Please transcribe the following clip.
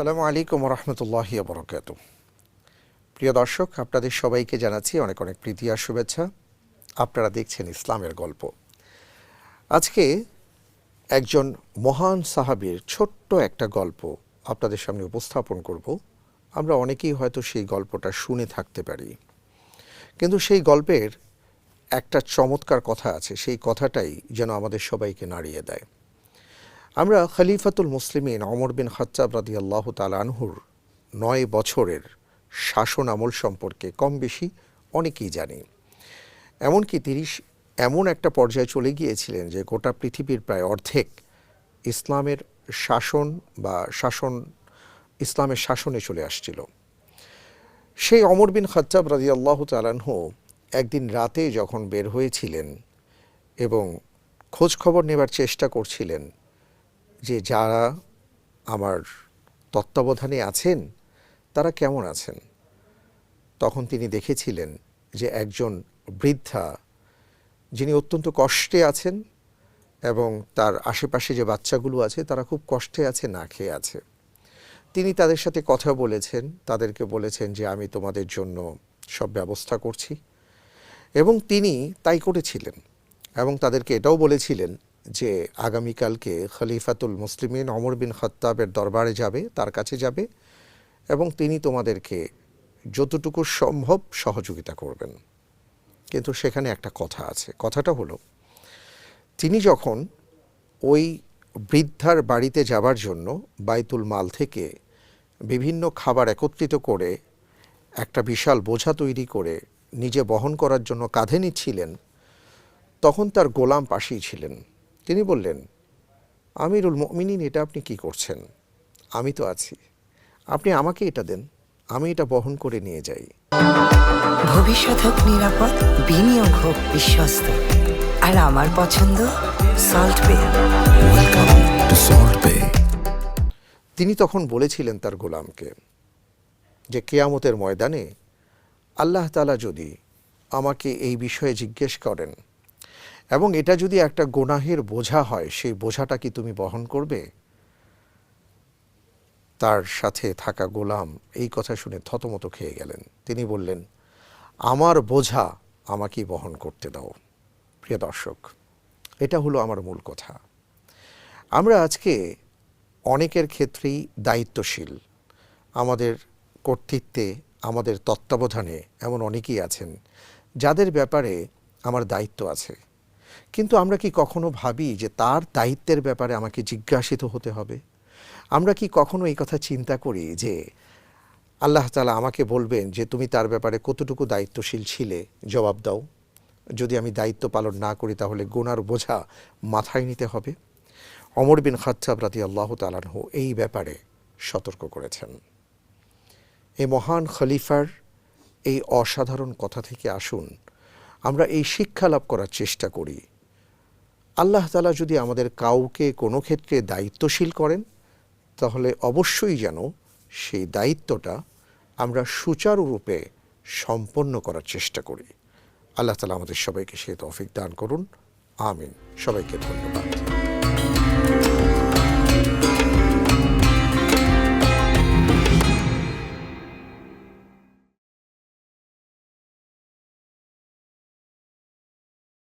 আসসালামু আলাইকুম রহমতুল্লাহি ওয়া বারাকাতুহু। প্রিয় দর্শক, আপনাদের সবাইকে জানাচ্ছি অনেক অনেক প্রীতি আর শুভেচ্ছা। আপনারা দেখছেন ইসলামের গল্প। আজকে একজন মহান সাহাবীর ছোট্ট একটা গল্প আপনাদের সামনে উপস্থাপন করব। আমরা অনেকেই হয়তো সেই গল্পটা শুনে থাকতে পারি, কিন্তু সেই গল্পের একটা চমৎকার কথা আছে, সেই কথাটাই যেন আমাদের সবাইকে নাড়িয়ে দেয়। আমরা খলিফাতুল মুসলিমিন ওমর বিন খাত্তাব রাদিয়াল্লাহু তাআলা আনহুর ৯ বছরের শাসন আমল সম্পর্কে কম বেশি অনেকেই জানি। এমনকি তিনি এমন একটা পর্যায়ে চলে গিয়েছিলেন যে গোটা পৃথিবীর প্রায় অর্ধেক ইসলামের ইসলামের শাসনে চলে আসছিল। সেই ওমর বিন খাত্তাব রাদিয়াল্লাহু তাআলা আনহু একদিন রাতে যখন বের হয়েছিলেন এবং খোঁজ খবর নেবার চেষ্টা করছিলেন যে যারা আমার তত্ত্বাবধানে আছেন তারা কেমন আছেন, তখন তিনি দেখেছিলেন যে একজন বৃদ্ধা যিনি অত্যন্ত কষ্টে আছেন এবং তার আশেপাশে যে বাচ্চাগুলো আছে তারা খুব কষ্টে আছে, না খেয়ে আছে। তিনি তাদের সাথে কথা বলেছেন, তাদেরকে বলেছেন যে আমি তোমাদের জন্য সব ব্যবস্থা করছি, এবং তিনি তাই করেছিলেন। এবং তাদেরকে এটাও বলেছিলেন যে আগামীকালকে খলিফাতুল মুসলিমিন ওমর বিন খাত্তাবের দরবারে যাবে, তার কাছে যাবে, এবং তিনি তোমাদেরকে যতটুকু সম্ভব সহযোগিতা করবেন। কিন্তু সেখানে একটা কথা আছে। কথাটা হলো, তিনি যখন ওই বৃদ্ধার বাড়িতে যাবার জন্য বাইতুল মাল থেকে বিভিন্ন খাবার একত্রিত করে একটা বিশাল বোঝা তৈরি করে নিজে বহন করার জন্য কাঁধে নিচ্ছিলেন, তখন তার গোলাম পাশেই ছিলেন। তিনি বললেন, আমিরুল মুমিনিন, এটা আপনি কি করছেন? আমি তো আছি, আপনি আমাকে এটা দেন, আমি এটা বহন করে নিয়ে যাই। ভবিষ্যৎ হোক নিরাপদ, বিনিয়োগ হোক বিশ্বস্ত, আর আমার পছন্দ সল্ট বে। ওয়েলকাম টু সল্ট বে। তিনি তখন বলেছিলেন তার গোলামকে যে কিয়ামতের ময়দানে আল্লাহ তাআলা যদি আমাকে এই বিষয়ে জিজ্ঞেস করেন এবং এটা যদি একটা গুনাহের বোঝা হয়, সেই বোঝাটা কি তুমি বহন করবে? তার সাথে থাকা গোলাম এই কথা শুনে থতমত খেয়ে গেলেন। তিনি বললেন, আমার বোঝা আমাকেই বহন করতে দাও। প্রিয় দর্শক, এটা হলো আমার মূল কথা। আমরা আজকে অনেকের ক্ষেত্রেই দায়িত্বশীল। আমাদের কর্তৃত্বে, আমাদের তত্ত্বাবধানে এমন অনেকেই আছেন যাদের ব্যাপারে আমার দায়িত্ব আছে, কিন্তু আমরা কি কখনো ভাবি যে তার দায়িত্বের ব্যাপারে আমাকে জিজ্ঞাসিত হতে হবে? আমরা কি কখনো এই কথা চিন্তা করি যে আল্লাহ তাআলা আমাকে বলবেন যে তুমি তার ব্যাপারে কতটুকু দায়িত্বশীল ছিলে, জবাব দাও। যদি আমি দায়িত্ব পালন না করি তাহলে গুনার বোঝা মাথায় নিতে হবে। ওমর বিন খাত্তাব রাদিয়াল্লাহু তাআলা আনহু এই ব্যাপারে সতর্ক করেছেন। এই মহান খলিফার এই অসাধারণ কথা থেকে আসুন আমরা এই শিক্ষা লাভ করার চেষ্টা করি। আল্লাহ তাআলা যদি আমাদের কাউকে কোনো ক্ষেত্রে দায়িত্বশীল করেন, তাহলে অবশ্যই যেন সেই দায়িত্বটা আমরা সুচারুরূপে সম্পন্ন করার চেষ্টা করি। আল্লাহ তাআলা আমাদের সবাইকে সেই তৌফিক দান করুন। আমিন। সবাইকে ধন্যবাদ।